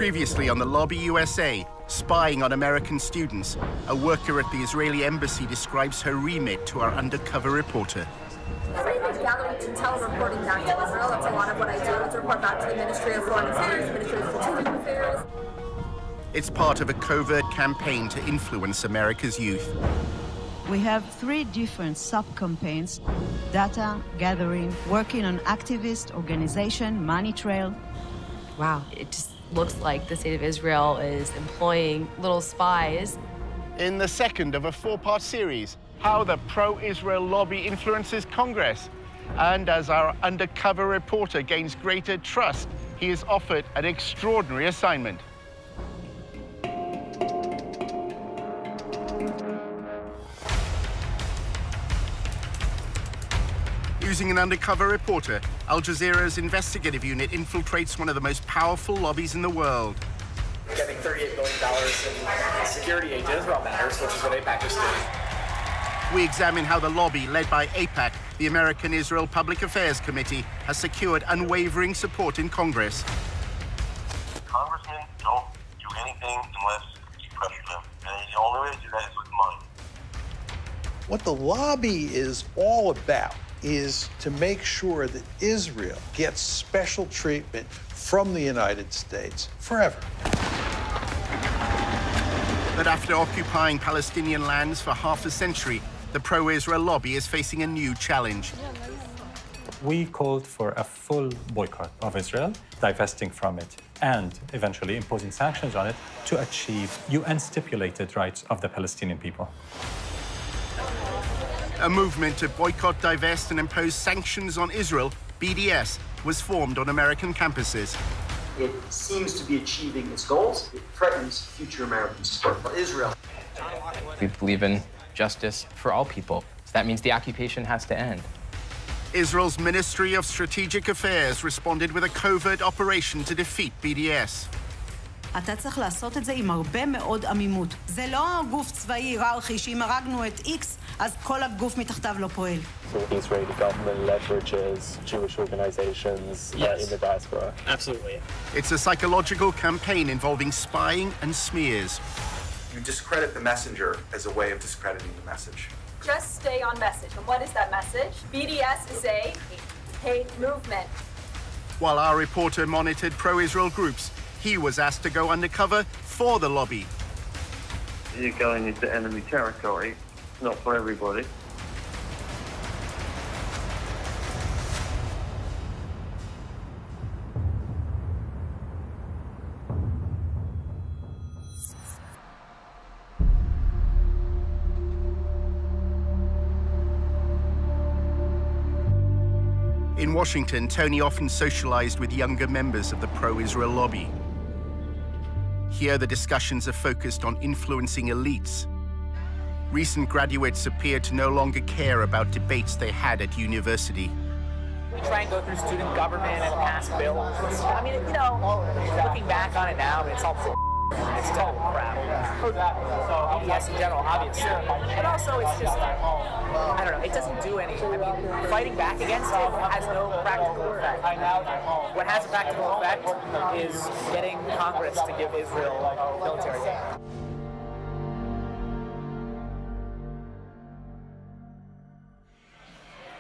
Previously on the Lobby USA, spying on American students, a worker at the Israeli embassy describes her remit to our undercover reporter. Gathering intel, reporting back to Israel. That's a lot of what I do. It's report back to the Ministry of Foreign Affairs, Ministry of Strategic Affairs. It's part of a covert campaign to influence America's youth. We have 3 different sub-campaigns: data gathering, working on activist organization, money trail. Wow, it just looks like the state of Israel is employing little spies. In the second of a 4-part series, how the pro-Israel lobby influences Congress. And as our undercover reporter gains greater trust, he is offered an extraordinary assignment. Using an undercover reporter, Al Jazeera's investigative unit infiltrates one of the most powerful lobbies in the world. Getting $38 billion in security aid to Israel matters, which is what AIPAC is doing. We examine how the lobby, led by AIPAC, the American Israel Public Affairs Committee, has secured unwavering support in Congress. Congressmen don't do anything unless you pressure them, and the only way to do that is with money. What the lobby is all about is to make sure that Israel gets special treatment from the United States forever. But after occupying Palestinian lands for half a century, the pro-Israel lobby is facing a new challenge. We called for a full boycott of Israel, divesting from it, and eventually imposing sanctions on it to achieve UN-stipulated rights of the Palestinian people. A movement to boycott, divest, and impose sanctions on Israel, BDS, was formed on American campuses. It seems to be achieving its goals. It threatens future American support for Israel. We believe in justice for all people. So that means the occupation has to end. Israel's Ministry of Strategic Affairs responded with a covert operation to defeat BDS. אתה צריך לעשות את זה עם הרבה מאוד עמימות. זה לא גוף צבאי היררכי שאם הרגנו את X, אז כל הגוף מתחתיו לא פועל. So the Israeli government leverages Jewish organizations in the diaspora. Absolutely. It's a psychological campaign involving spying and smears. You discredit the messenger as a way of discrediting the message. Just stay on message. And what is that message? BDS is a hate movement. While our reporter monitored pro-Israel groups, he was asked to go undercover for the lobby. You're going into enemy territory, not for everybody. In Washington, Tony often socialized with younger members of the pro-Israel lobby. Here, the discussions are focused on influencing elites. Recent graduates appear to no longer care about debates they had at university. We try and go through student government and pass bills. I mean, you know, looking back on it now, it's all it's total crap. BDS in general, obviously. But also, it's just, I don't know, it doesn't do anything. I mean, fighting back against it has no practical effect. What has a practical effect is getting Congress to give Israel military aid.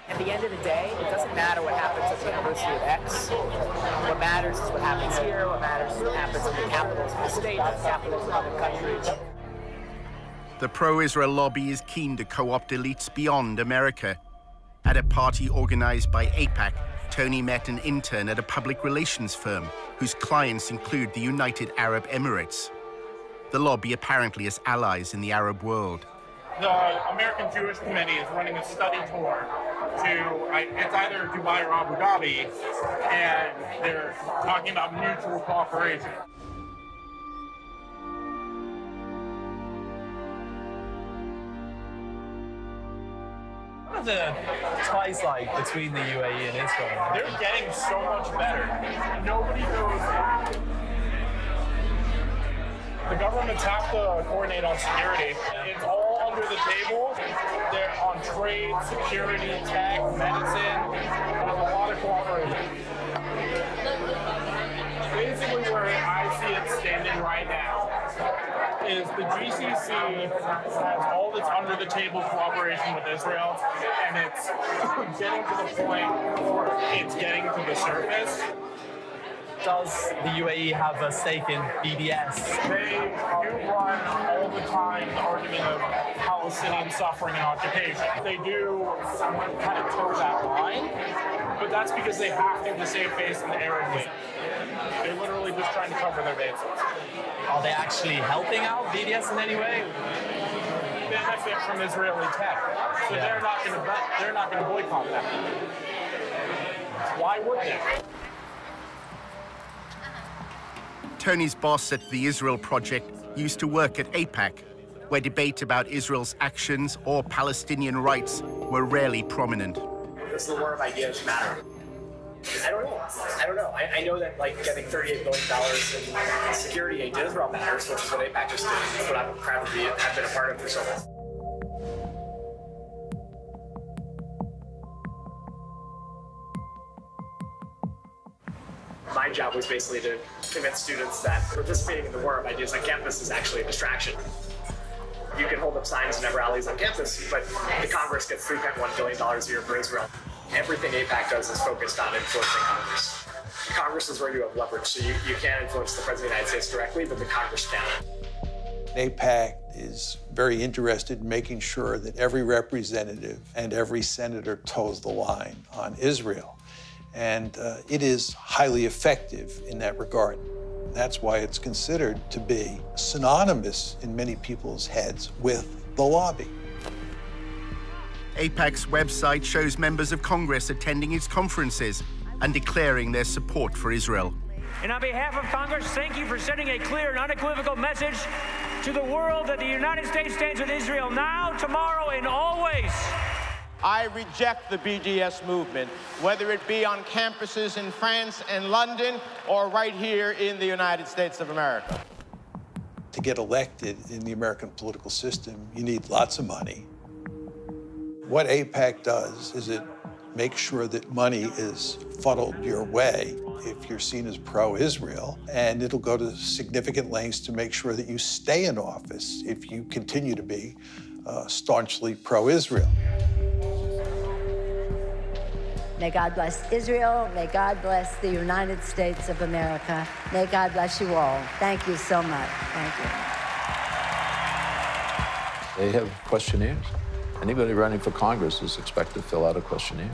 At the end of the day, it doesn't matter what happens at the University of X. What matters is what happens here. What matters is what happens in the capitals of the state, the capitals of other countries. The pro-Israel lobby is keen to co-opt elites beyond America. At a party organized by AIPAC, Tony met an intern at a public relations firm whose clients include the United Arab Emirates. The lobby apparently has allies in the Arab world. The American Jewish Committee is running a study tour to, it's either Dubai or Abu Dhabi, and they're talking about mutual cooperation. What are the ties like between the UAE and Israel? They're getting so much better. Nobody knows. The governments have to coordinate on security. It's all under the table. They're on trade, security, tech, medicine. There's a lot of cooperation. Basically, where I see it standing right now is the GCC has all this under-the-table cooperation with Israel, and it's getting to the point where it's getting to the surface. Does the UAE have a stake in BDS? They do run all the time the argument of Palestinian suffering and occupation. They do kind of toe that line, but that's because they have to save face in the Arab League. They're literally just trying to cover their bases. Are they actually helping out BDS in any way? They benefit from Israeli tech, so they're not going to boycott them. Why would they? Tony's boss at the Israel Project used to work at AIPAC, where debate about Israel's actions or Palestinian rights were rarely prominent. Does the war of ideas matter? I don't know. I know that getting $38 billion in security aid to Israel matters, which is what AIPAC just did. It's what I'm proud to have been a part of for so long. My job was basically to convince students that participating in the war of ideas on campus is actually a distraction. You can hold up signs and have rallies on campus, but the Congress gets $3.1 billion a year for Israel. Everything AIPAC does is focused on influencing Congress. Congress is where you have leverage, so you can't influence the President of the United States directly, but the Congress can. AIPAC is very interested in making sure that every representative and every senator toes the line on Israel. And it is highly effective in that regard. That's why it's considered to be synonymous in many people's heads with the lobby. AIPAC's website shows members of Congress attending its conferences and declaring their support for Israel. And on behalf of Congress, thank you for sending a clear and unequivocal message to the world that the United States stands with Israel now, tomorrow, and always. I reject the BDS movement, whether it be on campuses in France and London or right here in the United States of America. To get elected in the American political system, you need lots of money. What AIPAC does is it makes sure that money is funneled your way if you're seen as pro-Israel, and it'll go to significant lengths to make sure that you stay in office if you continue to be staunchly pro-Israel. May God bless Israel. May God bless the United States of America. May God bless you all. Thank you so much. Thank you. They have questionnaires. Anybody running for Congress is expected to fill out a questionnaire.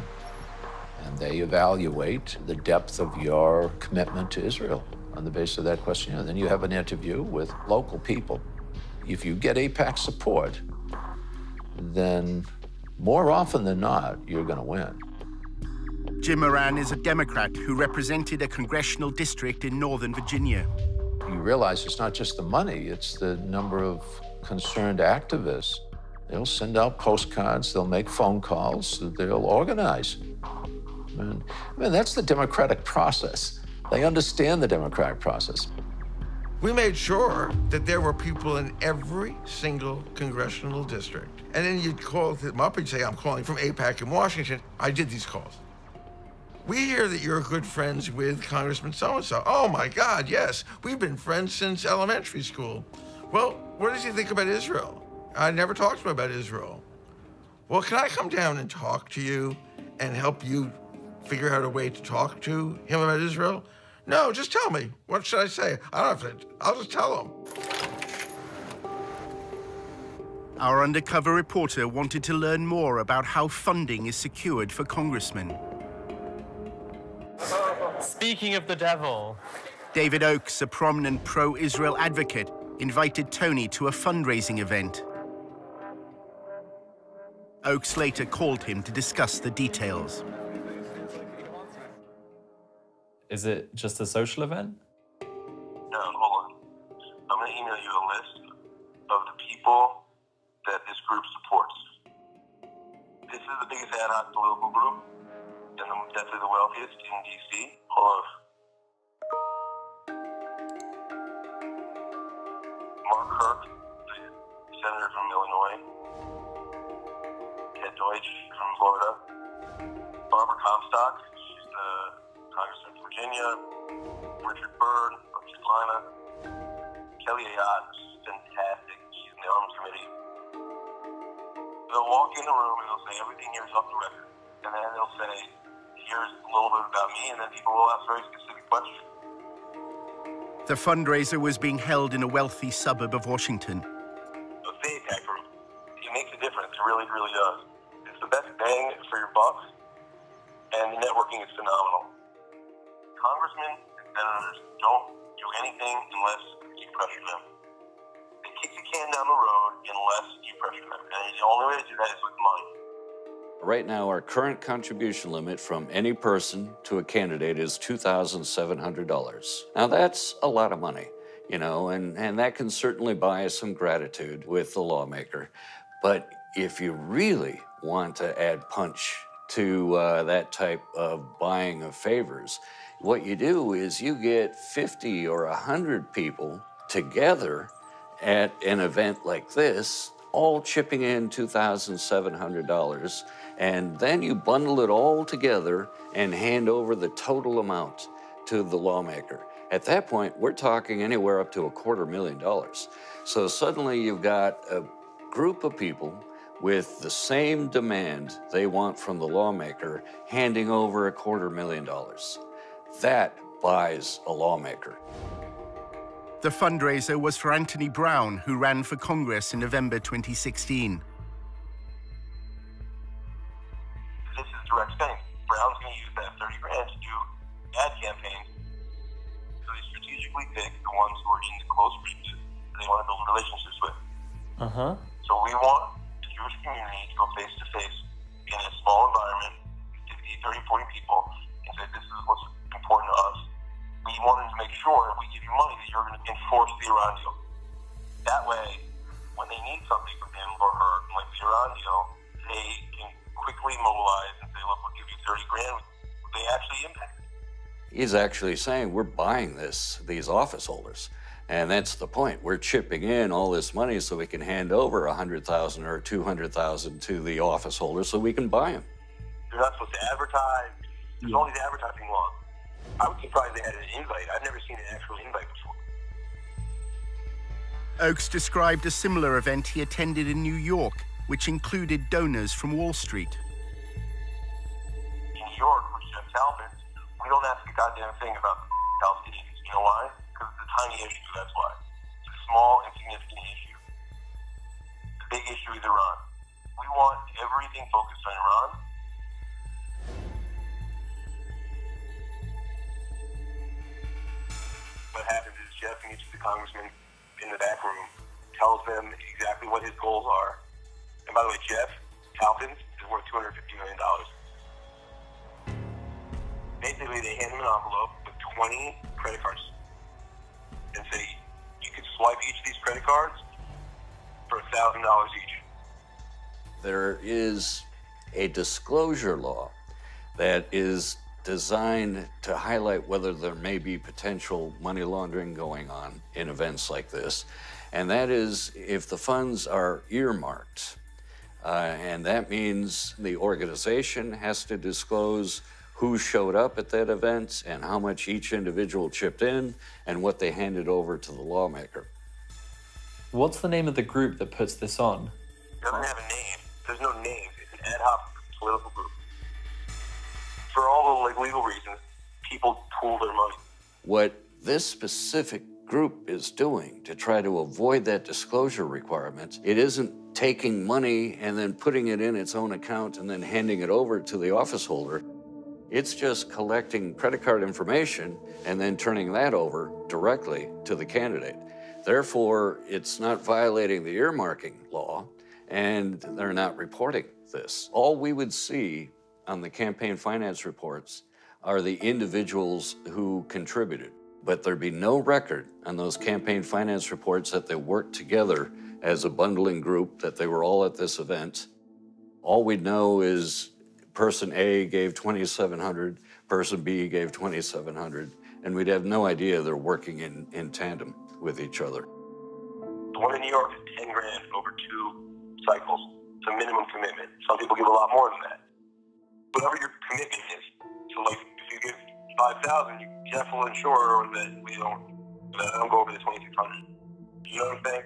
And they evaluate the depth of your commitment to Israel on the basis of that questionnaire. Then you have an interview with local people. If you get AIPAC support, then more often than not, you're going to win. Jim Moran is a Democrat who represented a congressional district in Northern Virginia. You realize it's not just the money, it's the number of concerned activists. They'll send out postcards, they'll make phone calls, they'll organize. I mean, that's the democratic process. They understand the democratic process. We made sure that there were people in every single congressional district. And then you'd call them up and say, I'm calling from AIPAC in Washington. I did these calls. We hear that you're good friends with Congressman so-and-so. Oh my God, yes. We've been friends since elementary school. Well, what does he think about Israel? I never talked to him about Israel. Well, can I come down and talk to you and help you figure out a way to talk to him about Israel? No, just tell me. What should I say? I don't have to, I'll just tell him. Our undercover reporter wanted to learn more about how funding is secured for congressmen. Speaking of the devil. David Oakes, a prominent pro-Israel advocate, invited Tony to a fundraising event. Oakes later called him to discuss the details. Is it just a social event? No, hold on. I'm going to email you a list of the people that this group supports. This is the biggest ad hoc political group, and definitely the wealthiest in D.C. Hold on. Mark Kirk, the senator from Illinois. Ted Deutsch from Florida. Barbara Comstock, she's the congressman from Virginia. Richard Byrd from Carolina, Kelly Ayotte, who's fantastic. She's in the Arms Committee. They'll walk in the room and they'll say everything here is off the record. And then they'll say, here's a little bit about me, and then people will ask very specific questions. The fundraiser was being held in a wealthy suburb of Washington. The APAC group, it makes a difference. It really, really does. It's the best bang for your buck, and the networking is phenomenal. Congressmen and senators don't do anything unless you pressure them. They kick the can down the road unless you pressure them. And the only way to do that is with money. Right now, our current contribution limit from any person to a candidate is $2,700. Now, that's a lot of money, you know, and that can certainly buy some gratitude with the lawmaker. But if you really want to add punch to that type of buying of favors, what you do is you get 50 or 100 people together at an event like this, all chipping in $2,700, and then you bundle it all together and hand over the total amount to the lawmaker. At that point, we're talking anywhere up to $250,000. So suddenly you've got a group of people with the same demand they want from the lawmaker handing over $250,000. That buys a lawmaker. The fundraiser was for Anthony Brown, who ran for Congress in November 2016. This is direct spending. Brown's going to use that 30 grand to do ad campaigns. So they strategically pick the ones who are in the close regions that they want to build relationships with. So we want the Jewish community to go face to face in a small environment, 50, 30, 40 people, and say, this is what's important to us. We wanted to make sure if we give you money that you're going to enforce the Iran deal. That way, when they need something from him or her, like the Iran deal, they can quickly mobilize and say, look, we'll give you 30 grand. They actually impact it. He's actually saying we're buying these office holders. And that's the point. We're chipping in all this money so we can hand over $100,000 or $200,000 to the office holders so we can buy them. They're not supposed to advertise. There's all these advertising laws. I was surprised they had an invite. I've never seen an actual invite before. Oakes described a similar event he attended in New York, which included donors from Wall Street. In New York, with Jeff Talbot, we don't ask a goddamn thing about Palestinians. You know why? Because it's a tiny issue, that's why. It's a small, insignificant issue. The big issue is Iran. We want everything focused on Iran. What happens is Jeff meets with the congressman in the back room, tells them exactly what his goals are. And by the way, Jeff Talpin is worth $250 million. Basically, they hand him an envelope with 20 credit cards and say, you can swipe each of these credit cards for $1,000 each. There is a disclosure law that is designed to highlight whether there may be potential money laundering going on in events like this. And that is if the funds are earmarked. And that means the organization has to disclose who showed up at that event and how much each individual chipped in and what they handed over to the lawmaker. What's the name of the group that puts this on? It doesn't have a name. There's no name. It's an ad hoc political group. For all the legal reasons, people pool their money. What this specific group is doing to try to avoid that disclosure requirement, it isn't taking money and then putting it in its own account and then handing it over to the office holder. It's just collecting credit card information and then turning that over directly to the candidate. Therefore, it's not violating the earmarking law, and they're not reporting this. All we would see on the campaign finance reports are the individuals who contributed. But there'd be no record on those campaign finance reports that they worked together as a bundling group, that they were all at this event. All we'd know is person A gave $2,700, person B gave $2,700, and we'd have no idea they're working in tandem with each other. The one in New York is 10 grand over 2 cycles. It's a minimum commitment. Some people give a lot more than that. Whatever your commitment is, so like if you give $5,000, you Jeff will ensure that we don't go over the 2,600. You know what I'm saying?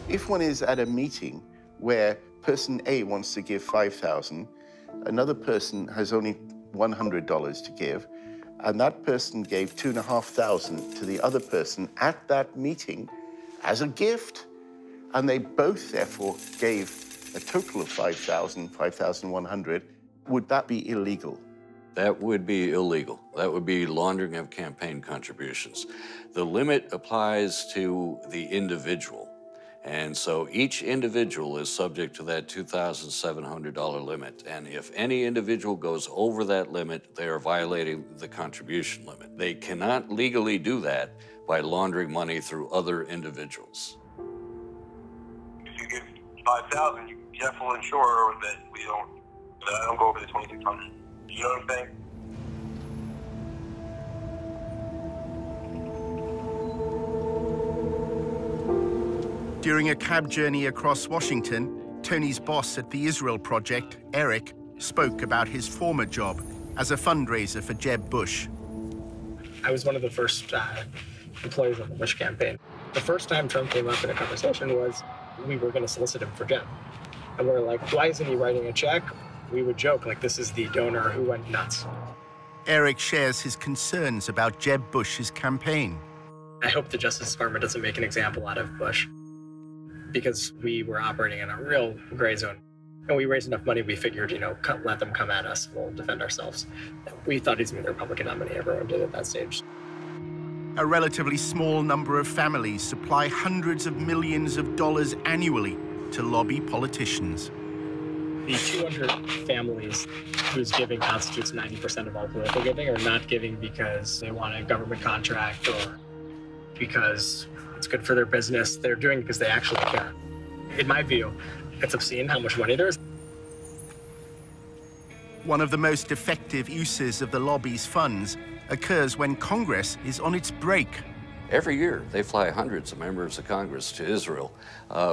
If one is at a meeting where person A wants to give $5,000, another person has only $100 to give, and that person gave $2,500 to the other person at that meeting as a gift, and they both therefore gave a total of $5,000, $5,100, would that be illegal? That would be illegal. That would be laundering of campaign contributions. The limit applies to the individual. And so each individual is subject to that $2,700 limit. And if any individual goes over that limit, they are violating the contribution limit. They cannot legally do that by laundering money through other individuals. If you give $5,000, Jeff will ensure that we don't go over the 2,600. You know what I'm saying? During a cab journey across Washington, Tony's boss at the Israel Project, Eric, spoke about his former job as a fundraiser for Jeb Bush. I was one of the first employees on the Bush campaign. The first time Trump came up in a conversation was we were going to solicit him for Jeb. And we're like, why isn't he writing a check? We would joke, like, this is the donor who went nuts. Eric shares his concerns about Jeb Bush's campaign. I hope the Justice Department doesn't make an example out of Bush, because we were operating in a real gray zone. And we raised enough money, we figured, let them come at us, we'll defend ourselves. We thought he's going to be the Republican nominee, everyone did at that stage. A relatively small number of families supply hundreds of millions of dollars annually to lobby politicians. The 200 families whose giving constitutes 90% of all political giving are not giving because they want a government contract or because it's good for their business. They're doing it because they actually care. In my view, it's obscene how much money there is. One of the most effective uses of the lobby's funds occurs when Congress is on its break. Every year, they fly hundreds of members of Congress to Israel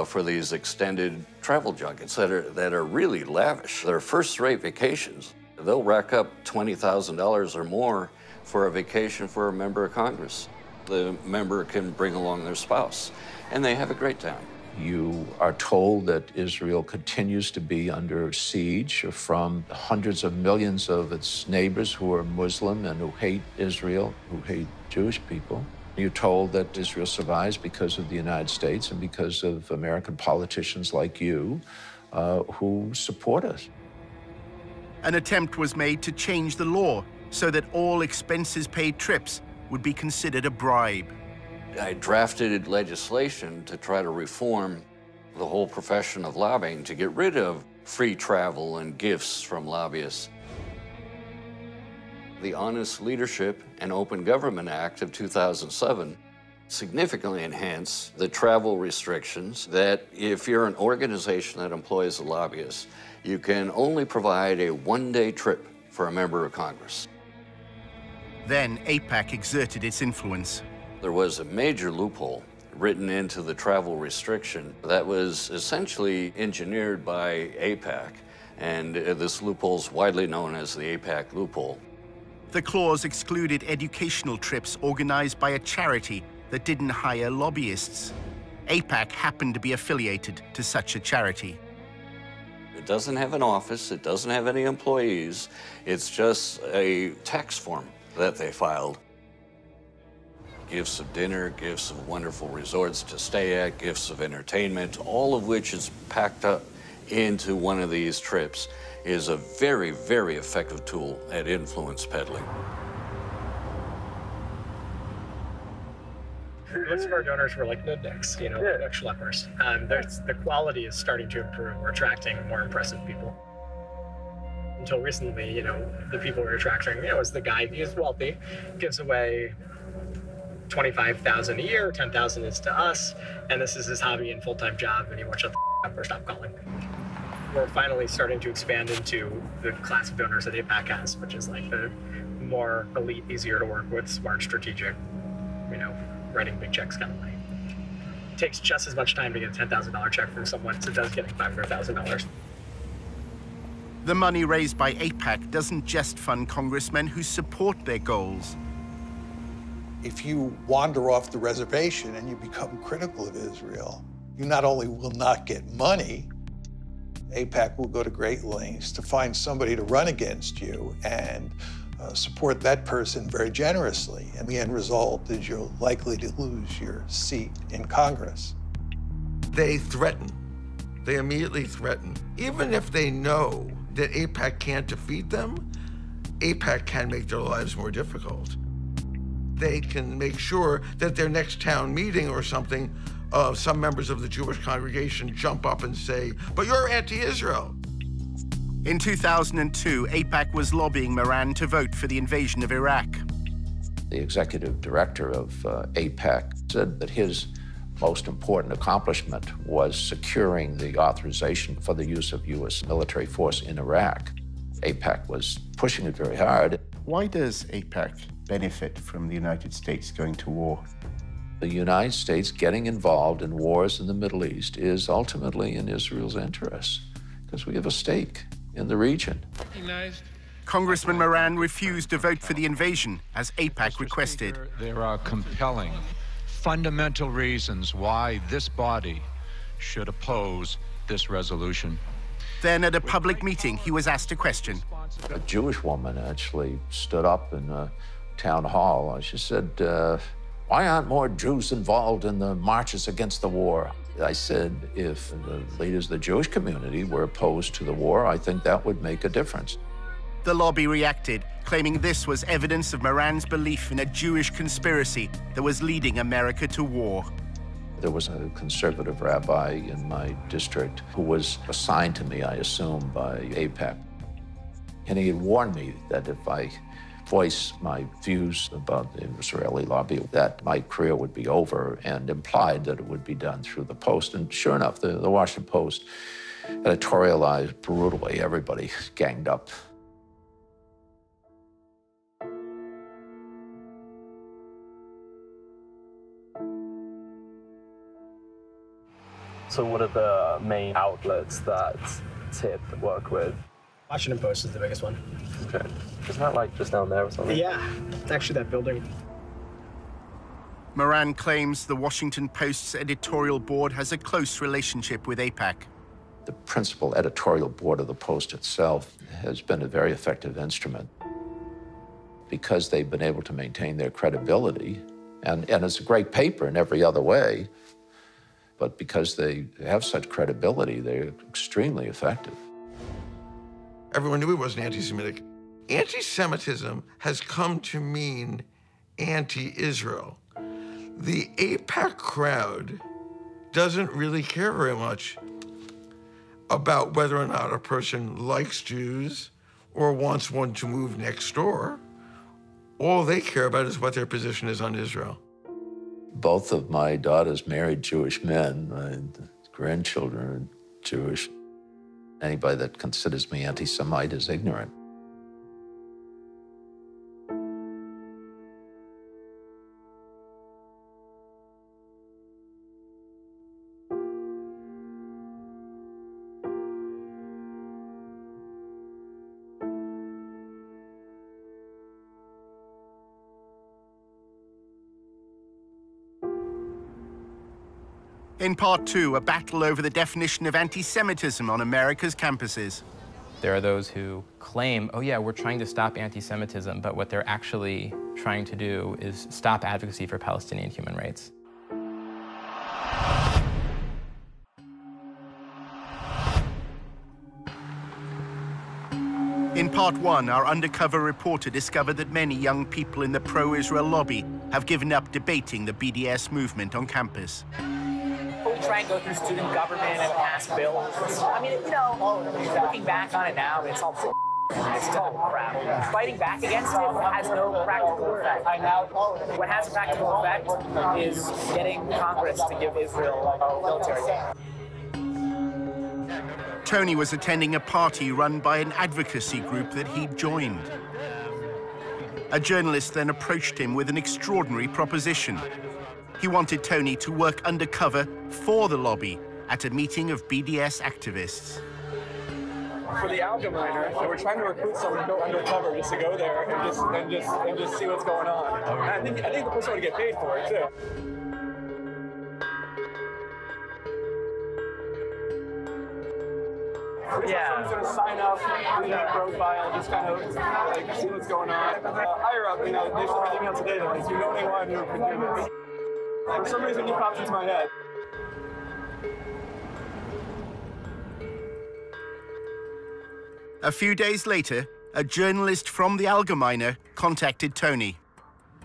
for these extended travel junkets that are really lavish. They're first-rate vacations. They'll rack up $20,000 or more for a vacation for a member of Congress. The member can bring along their spouse, and they have a great time. You are told that Israel continues to be under siege from hundreds of millions of its neighbors who are Muslim and who hate Israel, who hate Jewish people. You're told that Israel survives because of the United States and because of American politicians like you who support us. An attempt was made to change the law so that all expenses-paid trips would be considered a bribe. I drafted legislation to try to reform the whole profession of lobbying to get rid of free travel and gifts from lobbyists. The Honest Leadership and Open Government Act of 2007 significantly enhanced the travel restrictions that if you're an organization that employs a lobbyist, you can only provide a one-day trip for a member of Congress. Then AIPAC exerted its influence. There was a major loophole written into the travel restriction that was essentially engineered by AIPAC, and this loophole is widely known as the AIPAC loophole. The clause excluded educational trips organized by a charity that didn't hire lobbyists. AIPAC happened to be affiliated to such a charity. It doesn't have an office, it doesn't have any employees, it's just a tax form that they filed. Gifts of dinner, gifts of wonderful resorts to stay at, gifts of entertainment, all of which is packed up into one of these trips, is a very, very effective tool at influence peddling. Most of our donors were like nudniks, like schleppers. The quality is starting to improve. We're attracting more impressive people. Until recently, the people we're attracting, was the guy who's wealthy, gives away $25,000 a year, $10,000 is to us, and this is his hobby and full-time job, and he won't shut the up or stop calling. We're finally starting to expand into the class of donors that AIPAC has, which is like the more elite, easier to work with, smart, strategic, writing big checks kind of way. It takes just as much time to get a $10,000 check from someone as it does getting $500,000. The money raised by AIPAC doesn't just fund congressmen who support their goals. If you wander off the reservation and you become critical of Israel, you not only will not get money, AIPAC will go to great lengths to find somebody to run against you and support that person very generously. And the end result is you're likely to lose your seat in Congress. They threaten. They immediately threaten. Even if they know that AIPAC can't defeat them, AIPAC can make their lives more difficult. They can make sure that their next town meeting or something, some members of the Jewish congregation jump up and say, "But you're anti-Israel." In 2002, AIPAC was lobbying Moran to vote for the invasion of Iraq. The executive director of AIPAC said that his most important accomplishment was securing the authorization for the use of U.S. military force in Iraq. AIPAC was pushing it very hard. Why does AIPAC benefit from the United States going to war? The United States getting involved in wars in the Middle East is ultimately in Israel's interests, because we have a stake in the region. Congressman Moran refused to vote for the invasion, as AIPAC requested. There are compelling, fundamental reasons why this body should oppose this resolution. Then at a public meeting, he was asked a question. A Jewish woman actually stood up in a town hall. She said, why aren't more Jews involved in the marches against the war? I said, if the leaders of the Jewish community were opposed to the war, I think that would make a difference. The lobby reacted, claiming this was evidence of Moran's belief in a Jewish conspiracy that was leading America to war. There was a conservative rabbi in my district who was assigned to me, I assume, by AIPAC. And he had warned me that if I voiced my views about the Israeli lobby, that my career would be over, and implied that it would be done through the Post. And sure enough, the Washington Post editorialized brutally. Everybody ganged up. So what are the main outlets that TIP work with? Washington Post is the biggest one. Okay. Isn't that like just down there or something? Yeah, it's actually that building. Moran claims the Washington Post's editorial board has a close relationship with AIPAC. The principal editorial board of the Post itself has been a very effective instrument because they've been able to maintain their credibility. And it's a great paper in every other way, but because they have such credibility, they're extremely effective. Everyone knew he wasn't anti-Semitic. Anti-Semitism has come to mean anti-Israel. The AIPAC crowd doesn't really care very much about whether or not a person likes Jews or wants one to move next door. All they care about is what their position is on Israel. Both of my daughters married Jewish men. My grandchildren are Jewish. Anybody that considers me anti-Semite is ignorant. In part two, a battle over the definition of anti-Semitism on America's campuses. There are those who claim, oh yeah, we're trying to stop anti-Semitism, but what they're actually trying to do is stop advocacy for Palestinian human rights. In part one, our undercover reporter discovered that many young people in the pro-Israel lobby have given up debating the BDS movement on campus. We try and go through student government and pass bills. I mean, you know, looking back on it now, it's all it's total crap. Fighting back against it has no practical effect. What has a practical effect is getting Congress to give Israel military aid. Tony was attending a party run by an advocacy group that he'd joined. A journalist then approached him with an extraordinary proposition. He wanted Tony to work undercover for the lobby at a meeting of BDS activists. for the Allgemeiner, and we're trying to recruit someone to go undercover just to go there and just see what's going on. And I think the person would get paid for it too. Someone's going to sign up, do that profile, just kind of like see what's going on. Higher up, they sent an email today that like, you know anyone who can do this. For some reason, he popped into my head. A few days later, a journalist from the Allgemeiner contacted Tony.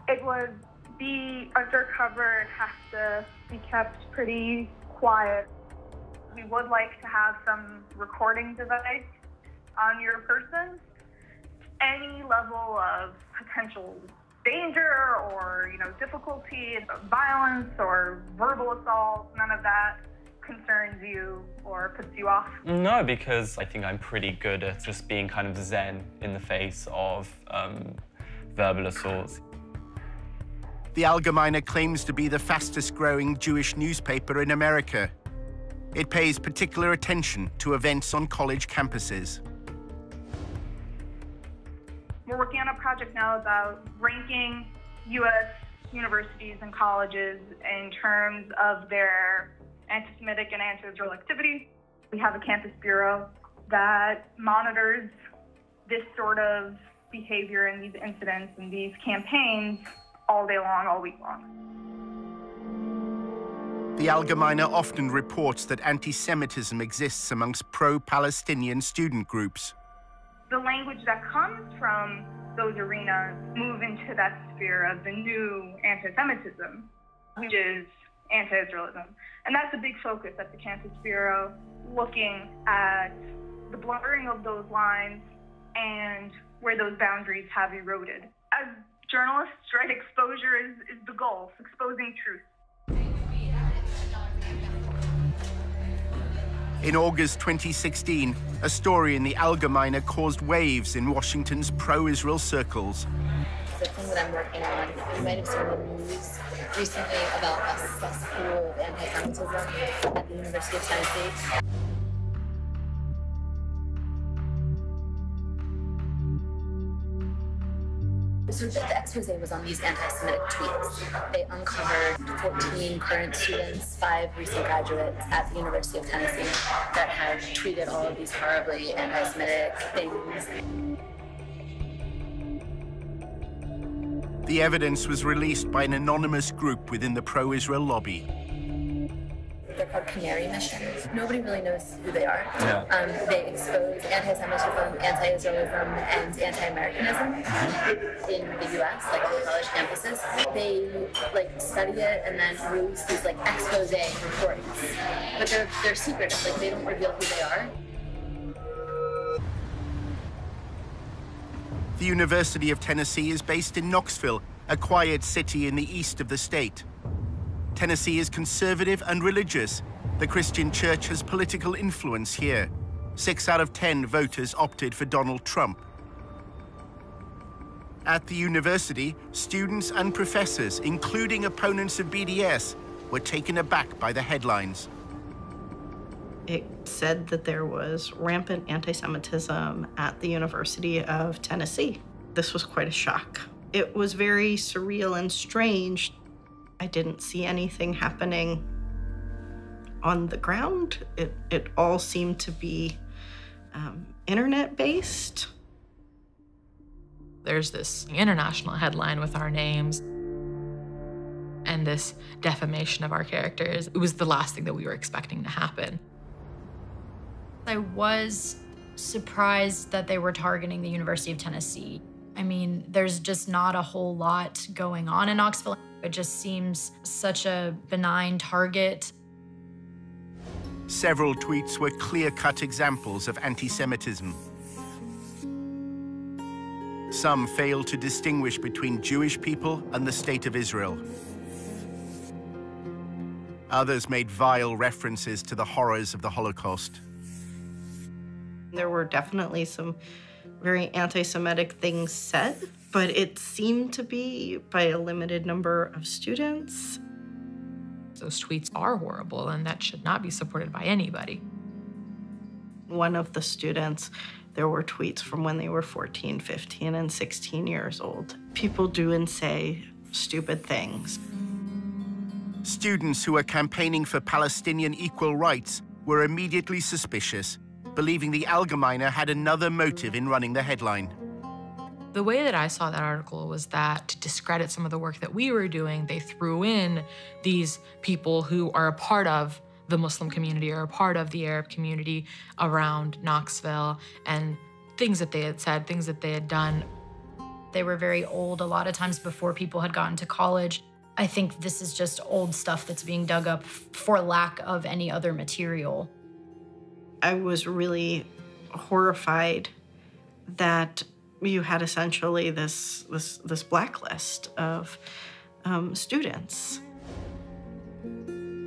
It would be undercover and has to be kept pretty quiet. We would like to have some recording device on your person. Any level of potential danger or, difficulty, violence or verbal assault, none of that concerns you or puts you off? No, because I think I'm pretty good at just being kind of zen in the face of verbal assaults. The Allgemeiner claims to be the fastest growing Jewish newspaper in America. It pays particular attention to events on college campuses. We're working on a project now about ranking U.S. universities and colleges in terms of their anti-Semitic and anti-Israel activity. We have a campus bureau that monitors this sort of behavior and these incidents and these campaigns all day long, all week long. The Allgemeiner often reports that anti-Semitism exists amongst pro-Palestinian student groups. The language that comes from those arenas move into that sphere of the new anti-Semitism, which is anti-Israelism. And that's a big focus at the Campus Bureau, looking at the blurring of those lines and where those boundaries have eroded. As journalists, right, exposure is the goal, exposing truth. In August 2016, a story in the Allgemeiner caused waves in Washington's pro-Israel circles. The thing that I'm working on, you might have seen the news recently about a cesspool of anti-Semitism at the University of Tennessee. So the expose was on these anti-Semitic tweets. They uncovered 14 current students, 5 recent graduates at the University of Tennessee that had tweeted all of these horribly anti-Semitic things. The evidence was released by an anonymous group within the pro-Israel lobby. They're called Canary missions. Nobody really knows who they are. Yeah. They expose anti-Semitism, anti-Israelism, and anti-Americanism in the U.S., like on college campuses. They study it and then release these expose reports, but they're secretive. They don't reveal who they are. The University of Tennessee is based in Knoxville, a quiet city in the east of the state. Tennessee is conservative and religious. The Christian church has political influence here. 6 out of 10 voters opted for Donald Trump. At the university, students and professors, including opponents of BDS, were taken aback by the headlines. It said that there was rampant anti-Semitism at the University of Tennessee. This was quite a shock. It was very surreal and strange. I didn't see anything happening on the ground. It all seemed to be internet-based. There's this international headline with our names and this defamation of our characters. It was the last thing that we were expecting to happen. I was surprised that they were targeting the University of Tennessee. I mean, there's just not a whole lot going on in Knoxville. It just seems such a benign target. Several tweets were clear-cut examples of anti-Semitism. Some failed to distinguish between Jewish people and the State of Israel. Others made vile references to the horrors of the Holocaust. There were definitely some very anti-Semitic things said, but it seemed to be by a limited number of students. Those tweets are horrible, and that should not be supported by anybody. One of the students, there were tweets from when they were 14, 15, and 16 years old. People do and say stupid things. Students who were campaigning for Palestinian equal rights were immediately suspicious, believing the Allgemeine had another motive in running the headline. The way that I saw that article was that to discredit some of the work that we were doing, they threw in these people who are a part of the Muslim community or a part of the Arab community around Knoxville, and things that they had said, things that they had done. They were very old, a lot of times before people had gotten to college. I think this is just old stuff that's being dug up for lack of any other material. I was really horrified that you had essentially this blacklist of students.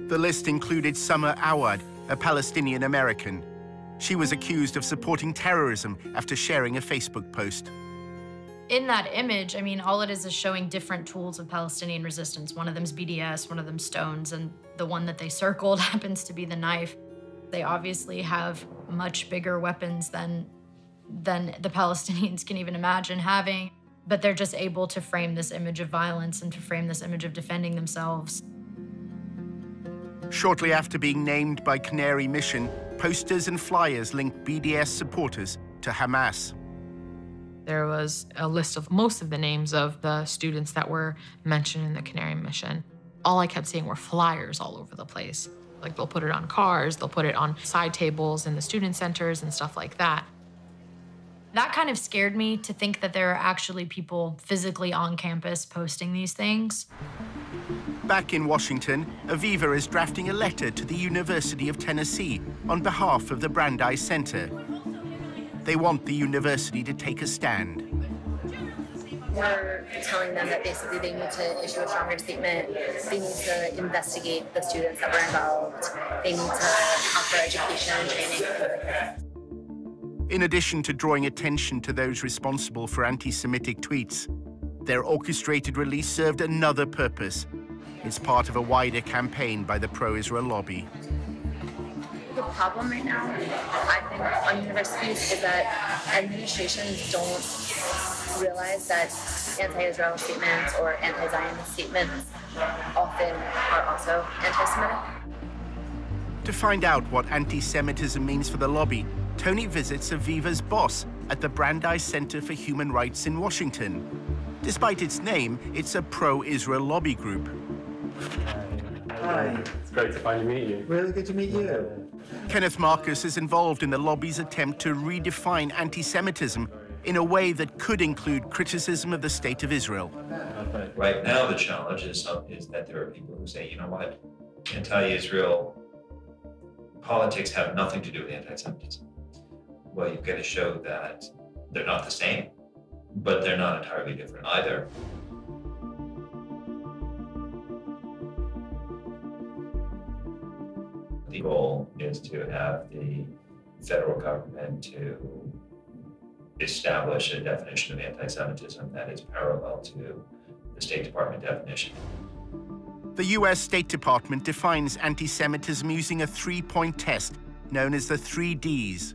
The list included Summer Awad, a Palestinian American. She was accused of supporting terrorism after sharing a Facebook post. In that image, I mean, all it is showing different tools of Palestinian resistance. One of them's BDS, one of them's stones, and the one that they circled happens to be the knife. They obviously have much bigger weapons than the Palestinians can even imagine having, but they're just able to frame this image of violence and to frame this image of defending themselves. Shortly after being named by Canary Mission, posters and flyers linked BDS supporters to Hamas. There was a list of most of the names of the students that were mentioned in the Canary Mission. All I kept seeing were flyers all over the place. Like, they'll put it on cars, they'll put it on side tables in the student centers and stuff like that. That kind of scared me, to think that there are actually people physically on campus posting these things. Back in Washington, Aviva is drafting a letter to the University of Tennessee on behalf of the Brandeis Center. They want the university to take a stand. We're telling them that basically they need to issue a stronger statement. They need to investigate the students that were involved. They need to offer education and training. In addition to drawing attention to those responsible for anti-Semitic tweets, their orchestrated release served another purpose. It's part of a wider campaign by the pro-Israel lobby. The problem right now, I think, on universities is that administrations don't realize that anti-Israel statements or anti-Zionist statements often are also anti-Semitic. To find out what anti-Semitism means for the lobby, Tony visits Aviva's boss at the Brandeis Center for Human Rights in Washington. Despite its name, it's a pro-Israel lobby group. Hi. It's great to finally meet you. Really good to meet you. Kenneth Marcus is involved in the lobby's attempt to redefine anti-Semitism in a way that could include criticism of the state of Israel. Right now, the challenge is that there are people who say, you know what, anti-Israel politics have nothing to do with anti-Semitism. Well, you've got to show that they're not the same, but they're not entirely different either. The goal is to have the federal government to establish a definition of anti-Semitism that is parallel to the State Department definition. The US State Department defines anti-Semitism using a three-point test known as the 3 Ds.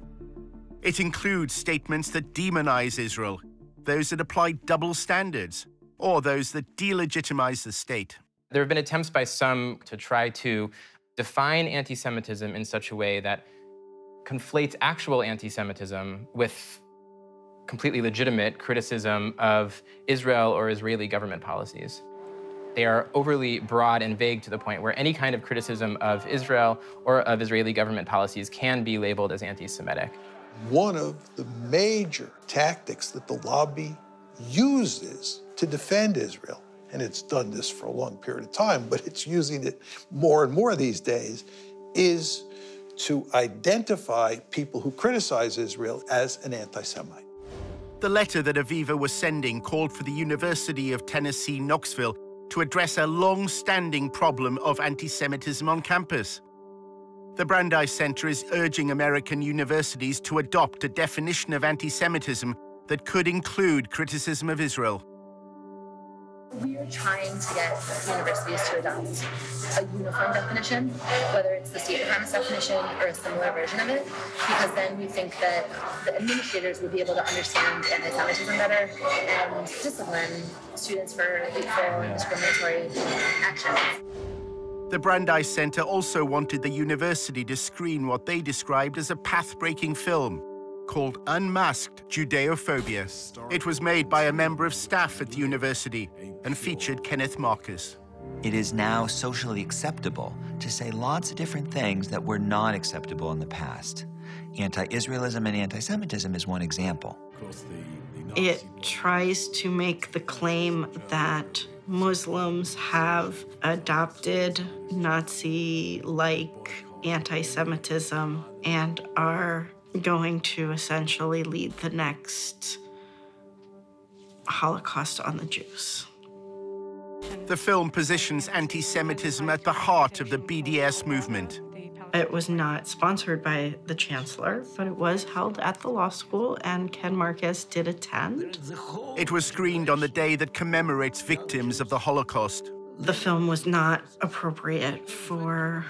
It includes statements that demonize Israel, those that apply double standards, or those that delegitimize the state. There have been attempts by some to try to define anti-Semitism in such a way that conflates actual anti-Semitism with completely legitimate criticism of Israel or Israeli government policies. They are overly broad and vague to the point where any kind of criticism of Israel or of Israeli government policies can be labeled as anti-Semitic. One of the major tactics that the lobby uses to defend Israel, and it's done this for a long period of time, but it's using it more and more these days, is to identify people who criticize Israel as an anti-Semite. The letter that Aviva was sending called for the University of Tennessee, Knoxville to address a long-standing problem of anti-Semitism on campus. The Brandeis Center is urging American universities to adopt a definition of anti-Semitism that could include criticism of Israel. We are trying to get universities to adopt a uniform definition, whether it's the state department's definition or a similar version of it, because then we think that the administrators would be able to understand anti-Semitism better and discipline students for hateful and discriminatory actions. The Brandeis Center also wanted the university to screen what they described as a path-breaking film called Unmasked Judeophobia. It was made by a member of staff at the university and featured Kenneth Marcus. It is now socially acceptable to say lots of different things that were not acceptable in the past. Anti-Israelism and anti-Semitism is one example. It tries to make the claim that Muslims have adopted Nazi-like anti-Semitism and are going to essentially lead the next Holocaust on the Jews. The film positions anti-Semitism at the heart of the BDS movement. It was not sponsored by the chancellor, but it was held at the law school, and Ken Marcus did attend. It was screened on the day that commemorates victims of the Holocaust. The film was not appropriate for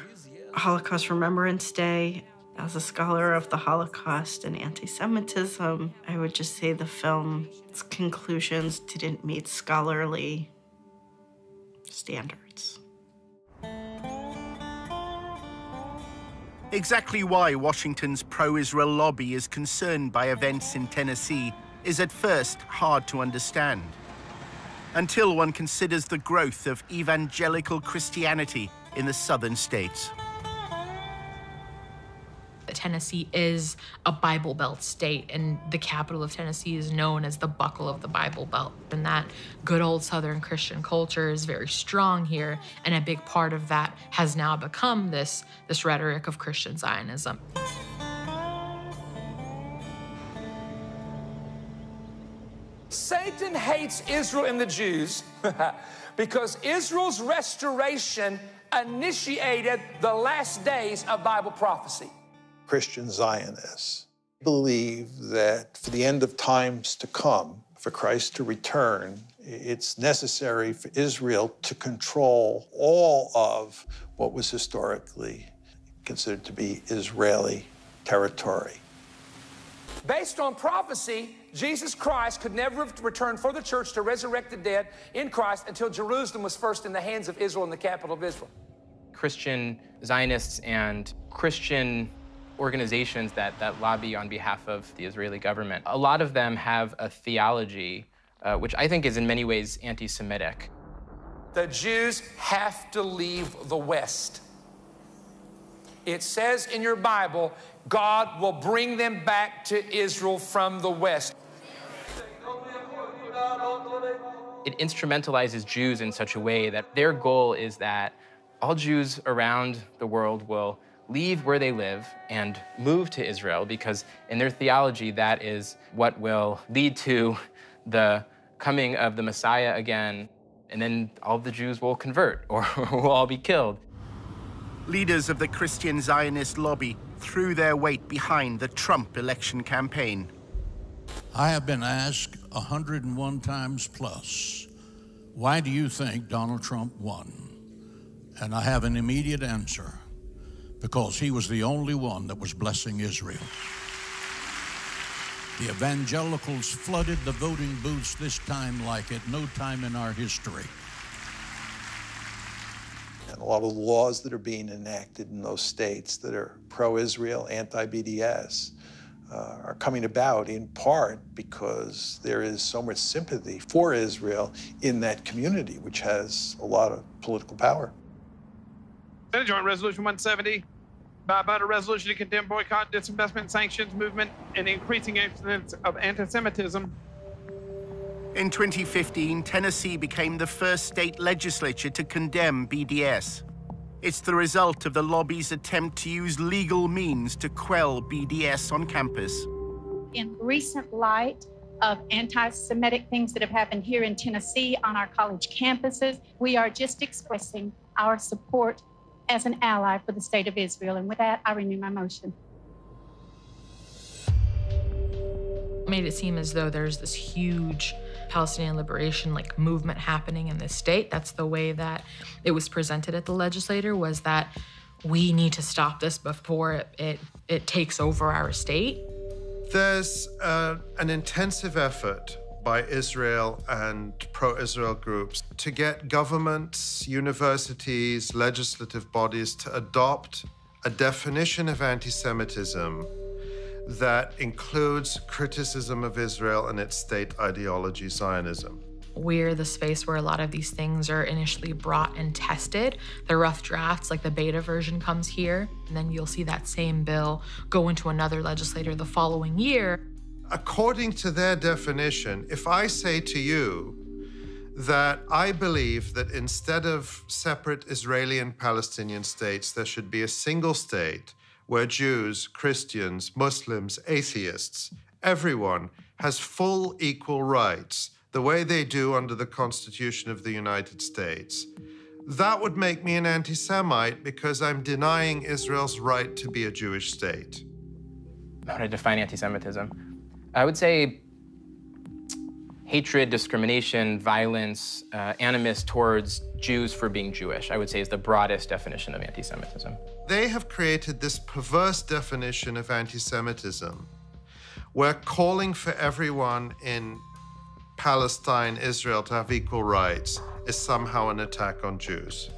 Holocaust Remembrance Day. As a scholar of the Holocaust and anti-Semitism, I would just say the film's conclusions didn't meet scholarly standards. Exactly why Washington's pro-Israel lobby is concerned by events in Tennessee is at first hard to understand, until one considers the growth of evangelical Christianity in the southern states. Tennessee is a Bible Belt state, and the capital of Tennessee is known as the buckle of the Bible Belt. And that good old Southern Christian culture is very strong here, and a big part of that has now become this rhetoric of Christian Zionism. Satan hates Israel and the Jews because Israel's restoration initiated the last days of Bible prophecy. Christian Zionists believe that for the end of times to come, for Christ to return, it's necessary for Israel to control all of what was historically considered to be Israeli territory. Based on prophecy, Jesus Christ could never have returned for the church to resurrect the dead in Christ until Jerusalem was first in the hands of Israel and the capital of Israel. Christian Zionists and Christian organizations that lobby on behalf of the Israeli government, a lot of them have a theology which I think is in many ways anti-Semitic. The Jews have to leave the West. It says in your Bible, God will bring them back to Israel from the West. It instrumentalizes Jews in such a way that their goal is that all Jews around the world will leave where they live and move to Israel, because in their theology, that is what will lead to the coming of the Messiah again, and then all of the Jews will convert or will all be killed. Leaders of the Christian Zionist lobby threw their weight behind the Trump election campaign. I have been asked 101 times plus, why do you think Donald Trump won? And I have an immediate answer. Because he was the only one that was blessing Israel. The evangelicals flooded the voting booths this time like at no time in our history. And a lot of the laws that are being enacted in those states that are pro-Israel, anti-BDS, are coming about in part because there is so much sympathy for Israel in that community, which has a lot of political power. Senate Joint Resolution 170, bipartisan resolution to condemn boycott, disinvestment, sanctions movement, and increasing incidents of anti-Semitism. In 2015, Tennessee became the first state legislature to condemn BDS. It's the result of the lobby's attempt to use legal means to quell BDS on campus. In recent light of anti-Semitic things that have happened here in Tennessee on our college campuses, we are just expressing our support as an ally for the state of Israel. And with that, I renew my motion. made it seem as though there's this huge Palestinian liberation movement happening in this state. That's the way that it was presented at the legislature, was that we need to stop this before it takes over our state. There's an intensive effort by Israel and pro-Israel groups to get governments, universities, legislative bodies to adopt a definition of anti-Semitism that includes criticism of Israel and its state ideology, Zionism. We're the space where a lot of these things are initially brought and tested. The rough drafts, like the beta version, comes here, and then you'll see that same bill go into another legislator the following year. According to their definition, if I say to you that I believe that instead of separate Israeli and Palestinian states, there should be a single state where Jews, Christians, Muslims, atheists, everyone has full equal rights, the way they do under the Constitution of the United States, that would make me an anti-Semite because I'm denying Israel's right to be a Jewish state. How to define anti-Semitism? I would say hatred, discrimination, violence, animus towards Jews for being Jewish, I would say is the broadest definition of anti-Semitism. They have created this perverse definition of anti-Semitism where calling for everyone in Palestine, Israel to have equal rights is somehow an attack on Jews.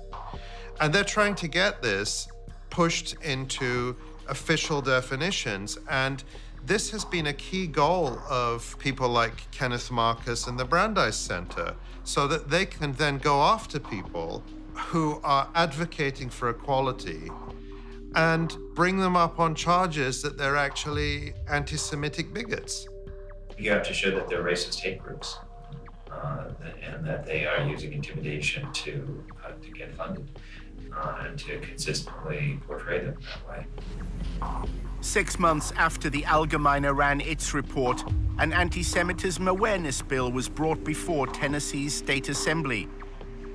And they're trying to get this pushed into official definitions. And this has been a key goal of people like Kenneth Marcus and the Brandeis Center, so that they can then go after people who are advocating for equality and bring them up on charges that they're actually anti-Semitic bigots. You have to show that they're racist hate groups and that they are using intimidation to get funded and to consistently portray them that way. 6 months after the Allgemeine ran its report, an anti-Semitism awareness bill was brought before Tennessee's State Assembly.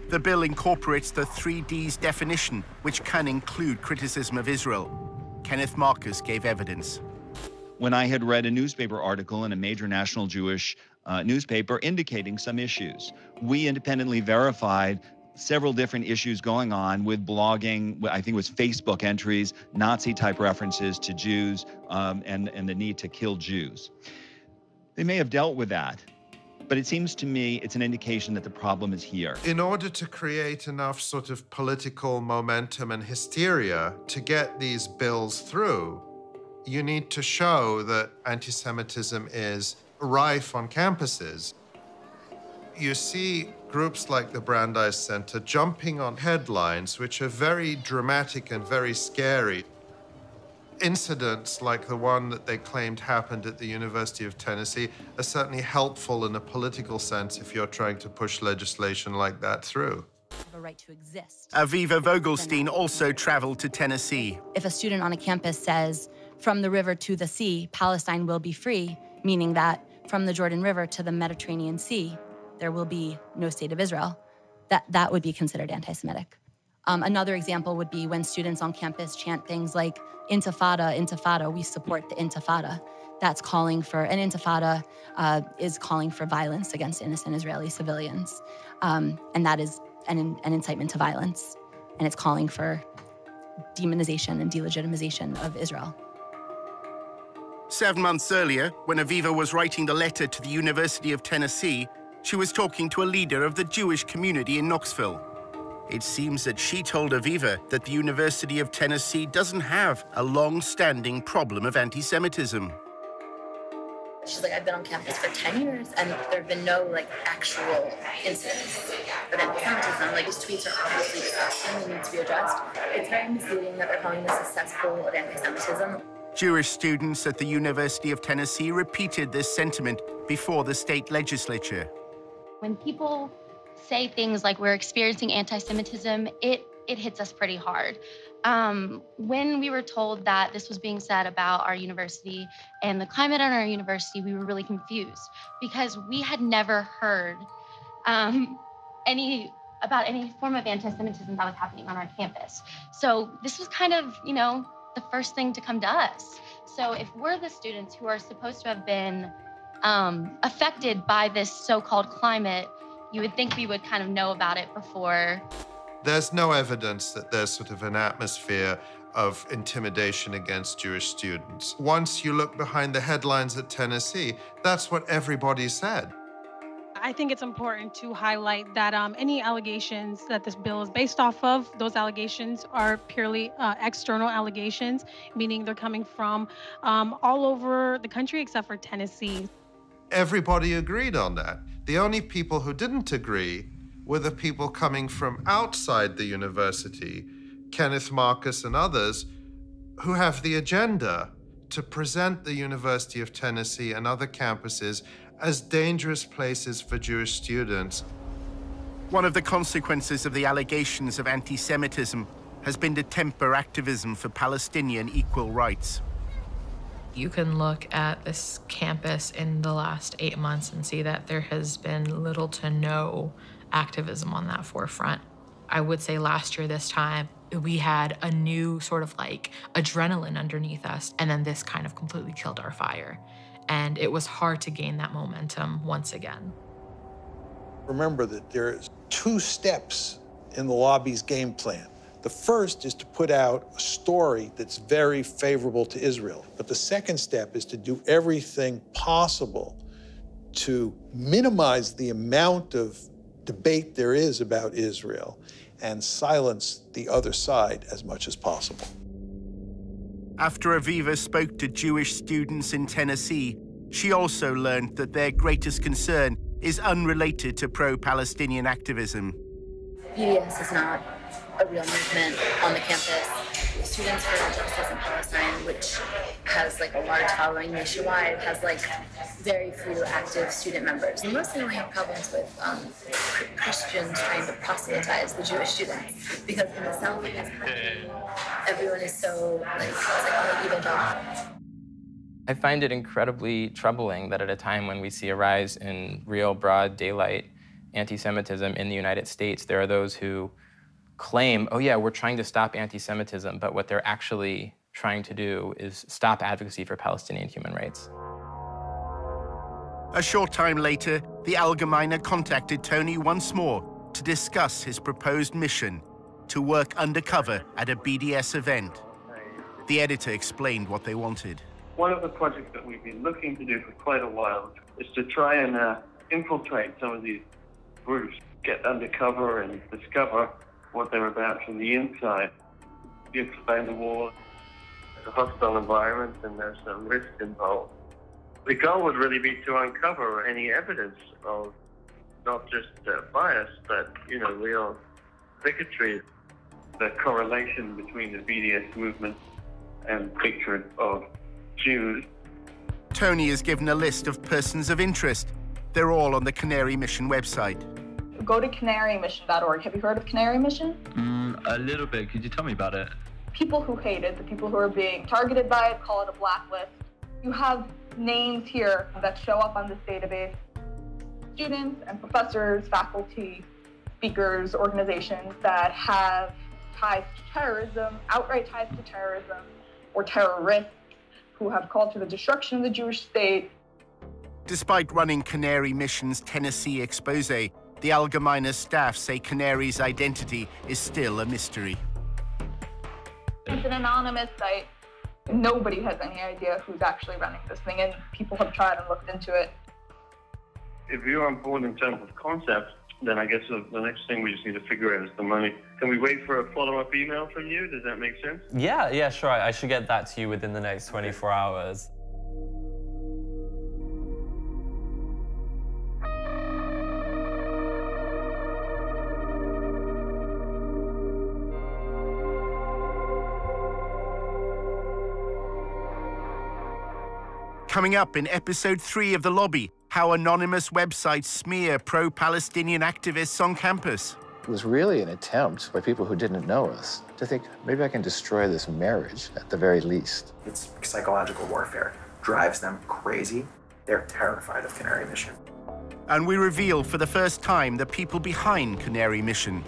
The bill incorporates the 3Ds definition, which can include criticism of Israel. Kenneth Marcus gave evidence. When I had read a newspaper article in a major national Jewish newspaper indicating some issues, we independently verified several different issues going on with blogging, I think it was Facebook entries, Nazi-type references to Jews, and the need to kill Jews. They may have dealt with that, but it seems to me it's an indication that the problem is here. In order to create enough sort of political momentum and hysteria to get these bills through, you need to show that anti-Semitism is rife on campuses. You see groups like the Brandeis Center jumping on headlines which are very dramatic and very scary. Incidents like the one that they claimed happened at the University of Tennessee are certainly helpful in a political sense if you're trying to push legislation like that through. A right to exist. Aviva Vogelstein also traveled to Tennessee. If a student on a campus says, from the river to the sea, Palestine will be free, meaning that from the Jordan River to the Mediterranean Sea, there will be no state of Israel, that would be considered anti-Semitic. Another example would be when students on campus chant things like, Intifada, Intifada, we support the Intifada. That's calling for, an Intifada is calling for violence against innocent Israeli civilians. And that is an incitement to violence. And it's calling for demonization and delegitimization of Israel. 7 months earlier, when Aviva was writing the letter to the University of Tennessee, she was talking to a leader of the Jewish community in Knoxville. It seems that she told Aviva that the University of Tennessee doesn't have a long-standing problem of anti-Semitism. She's like, I've been on campus for 10 years, and there have been no, actual incidents of anti-Semitism. These tweets are obviously disgusting and need to be addressed. It's very misleading that they're calling this a cesspool of anti-Semitism. Jewish students at the University of Tennessee repeated this sentiment before the state legislature. When people say things like we're experiencing anti-Semitism, it hits us pretty hard. When we were told that this was being said about our university and the climate at our university, we were really confused because we had never heard about any form of anti-Semitism that was happening on our campus. So this was kind of, the first thing to come to us. So if we're the students who are supposed to have been affected by this so-called climate, you would think we would kind of know about it before. There's no evidence that there's sort of an atmosphere of intimidation against Jewish students. Once you look behind the headlines at Tennessee, that's what everybody said. I think it's important to highlight that any allegations that this bill is based off of, those allegations are purely external allegations, meaning they're coming from all over the country except for Tennessee. Everybody agreed on that. The only people who didn't agree were the people coming from outside the university, Kenneth Marcus and others, who have the agenda to present the University of Tennessee and other campuses as dangerous places for Jewish students. One of the consequences of the allegations of anti-Semitism has been to temper activism for Palestinian equal rights. You can look at this campus in the last 8 months and see that there has been little to no activism on that forefront. I would say last year this time, we had a new sort of like adrenaline underneath us, and then this kind of completely killed our fire. And it was hard to gain that momentum once again. Remember that there's 2 steps in the lobby's game plan. The first is to put out a story that's very favorable to Israel. But the second step is to do everything possible to minimize the amount of debate there is about Israel and silence the other side as much as possible. After Aviva spoke to Jewish students in Tennessee, she also learned that their greatest concern is unrelated to pro-Palestinian activism. BDS is not a real movement on the campus. Students for Justice in Palestine, which has like a large following nationwide, has like very few active student members. We mostly only have problems with Christians trying to proselytize the Jewish students, because in the South it is happening. Everyone is so like, it's like evangelical. I find it incredibly troubling that at a time when we see a rise in real broad daylight anti-Semitism in the United States, there are those who claim, oh yeah, we're trying to stop anti-Semitism, but what they're actually trying to do is stop advocacy for Palestinian human rights. A short time later, the Allgemeine contacted Tony once more to discuss his proposed mission to work undercover at a BDS event. The editor explained what they wanted. One of the projects that we've been looking to do for quite a while is to try and infiltrate some of these groups, get undercover and discover what they're about from the inside. You explain the war, it's a hostile environment and there's some risk involved. The goal would really be to uncover any evidence of not just bias, but, you know, real bigotry. The correlation between the BDS movement and hatred of Jews. Tony is given a list of persons of interest. They're all on the Canary Mission website. Go to canarymission.org. Have you heard of Canary Mission? A little bit. Could you tell me about it? People who hate it, the people who are being targeted by it, call it a blacklist. You have names here that show up on this database. Students and professors, faculty, speakers, organizations that have ties to terrorism, outright ties to terrorism, or terrorists who have called for the destruction of the Jewish state. Despite running Canary Mission's Tennessee expose, the Allgemeine staff say Canary's identity is still a mystery. It's an anonymous site. Nobody has any idea who's actually running this thing, and people have tried and looked into it. If you're on board in terms of concept, then I guess the next thing we just need to figure out is the money. Can we wait for a follow-up email from you? Does that make sense? Yeah, sure. I should get that to you within the next 24 hours. Coming up in episode 3 of The Lobby, how anonymous websites smear pro-Palestinian activists on campus. It was really an attempt by people who didn't know us to think, maybe I can destroy this marriage at the very least. It's psychological warfare. Drives them crazy. They're terrified of Canary Mission. And we reveal for the first time the people behind Canary Mission.